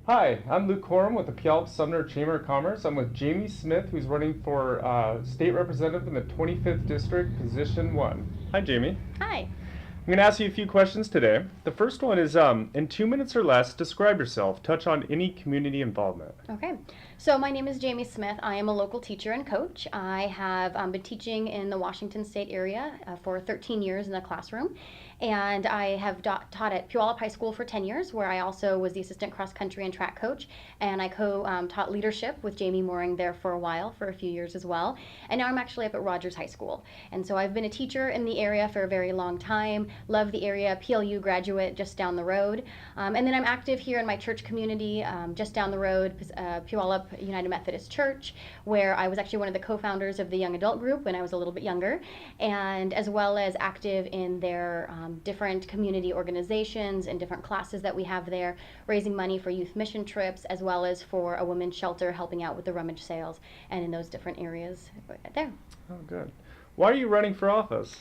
Hi, I'm Luke Korum with the Puyallup Sumner Chamber of Commerce. I'm with Jamie Smith, who's running for state representative in the 25th District, Position 1. Hi, Jamie. Hi. I'm going to ask you a few questions today. The first one is, in 2 minutes or less, describe yourself. Touch on any community involvement. Okay. So my name is Jamie Smith. I am a local teacher and coach. I have been teaching in the Washington State area for 13 years in the classroom. And I have taught at Puyallup High School for 10 years, where I also was the assistant cross country and track coach. And I taught leadership with Jamie Mooring there for a while, for a few years as well. And now I'm actually up at Rogers High School. And so I've been a teacher in the area for a very long time. Love the area, PLU graduate just down the road. And then I'm active here in my church community just down the road, Puyallup United Methodist Church, where I was actually one of the co-founders of the young adult group when I was a little bit younger, and as well as active in their different community organizations and different classes that we have there, raising money for youth mission trips, as well as for a women's shelter, helping out with the rummage sales and in those different areas there. Oh, good. Why are you running for office?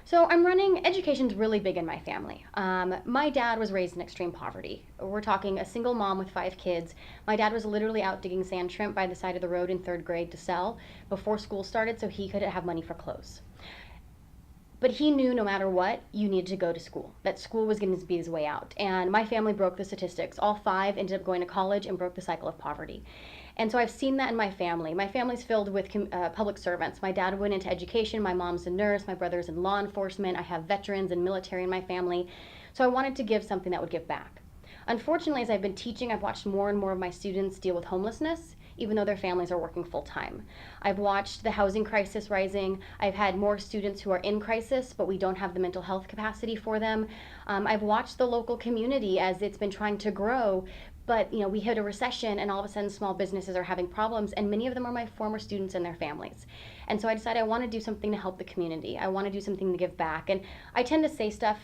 So I'm running, education's really big in my family. My dad was raised in extreme poverty. We're talking a single mom with 5 kids. My dad was literally out digging sand shrimp by the side of the road in 3rd grade to sell before school started so he could have money for clothes. But he knew no matter what, you needed to go to school, that school was going to be his way out. And my family broke the statistics. All 5 ended up going to college and broke the cycle of poverty. And so I've seen that in my family. My family's filled with public servants. My dad went into education, my mom's a nurse, my brother's in law enforcement, I have veterans and military in my family. So I wanted to give something that would give back. Unfortunately, as I've been teaching, I've watched more and more of my students deal with homelessness, even though their families are working full time. I've watched the housing crisis rising. I've had more students who are in crisis, but we don't have the mental health capacity for them. I've watched the local community as it's been trying to grow, but we hit a recession and all of a sudden small businesses are having problems, and many of them are my former students and their families. And so I decided I want to do something to help the community. I want to do something to give back. And I tend to say stuff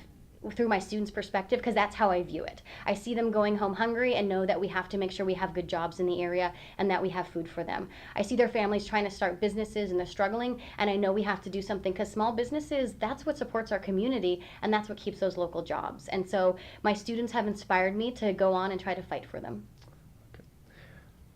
through my students' perspective because that's how I view it. I see them going home hungry and know that we have to make sure we have good jobs in the area and that we have food for them. I see their families trying to start businesses and they're struggling, and I know we have to do something because small businesses, that's what supports our community and that's what keeps those local jobs. And so my students have inspired me to go on and try to fight for them. Okay.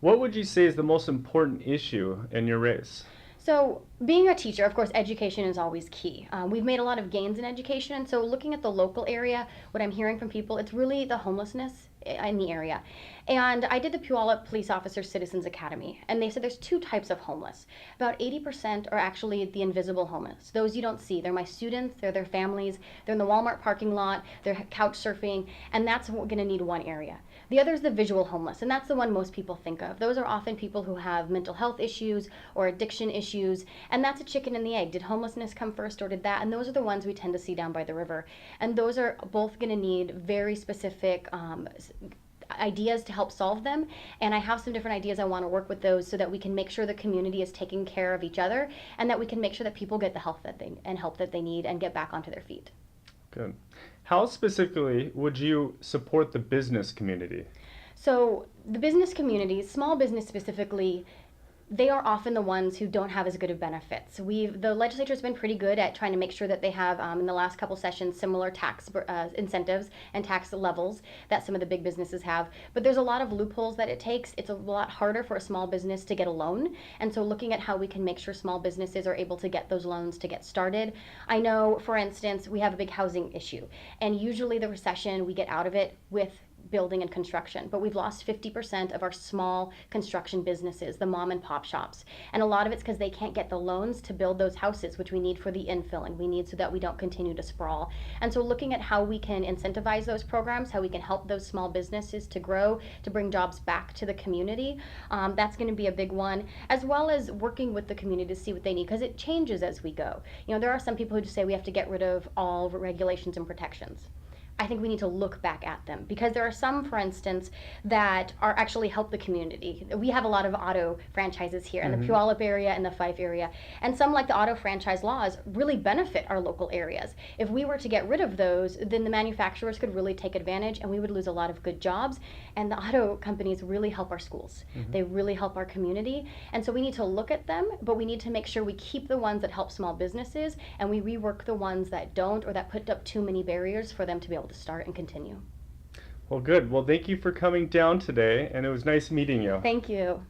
What would you say is the most important issue in your race? So being a teacher, of course, education is always key. We've made a lot of gains in education, and so looking at the local area, what I'm hearing from people, it's really the homelessness in the area. And I did the Puyallup Police Officer Citizens Academy, and they said there's 2 types of homeless. About 80% are actually the invisible homeless, those you don't see. They're my students, they're their families, they're in the Walmart parking lot, they're couch surfing, and that's what we're going to need one area. The other is the visual homeless, and that's the one most people think of. Those are often people who have mental health issues or addiction issues, and that's a chicken and the egg. Did homelessness come first or did that? And those are the ones we tend to see down by the river. And those are both going to need very specific ideas to help solve them, and I have some different ideas I want to work with those so that we can make sure the community is taking care of each other and that we can make sure that people get the help that they need and get back onto their feet. Good. How specifically would you support the business community? So the business community, small business specifically, they are often the ones who don't have as good of benefits. The legislature's been pretty good at trying to make sure that they have, in the last couple sessions, similar tax incentives and tax levels that some of the big businesses have. But there's a lot of loopholes that it takes. It's a lot harder for a small business to get a loan. And so looking at how we can make sure small businesses are able to get those loans to get started. I know, for instance, we have a big housing issue. And usually the recession, we get out of it with building and construction, but we've lost 50% of our small construction businesses, the mom and pop shops. And a lot of it's because they can't get the loans to build those houses, which we need for the infill and we need so that we don't continue to sprawl. And so looking at how we can incentivize those programs, how we can help those small businesses to grow, to bring jobs back to the community, that's going to be a big one, as well as working with the community to see what they need, because it changes as we go. There are some people who just say we have to get rid of all regulations and protections. I think we need to look back at them because there are some, for instance, that are actually help the community. We have a lot of auto franchises here in the Puyallup area and the Fife area, and some, like the auto franchise laws, really benefit our local areas. If we were to get rid of those, then the manufacturers could really take advantage and we would lose a lot of good jobs, and the auto companies really help our schools. They really help our community, and so we need to look at them, but we need to make sure we keep the ones that help small businesses and we rework the ones that don't or that put up too many barriers for them to be able to start and continue. Well, good. Well, thank you for coming down today, and it was nice meeting you. Thank you.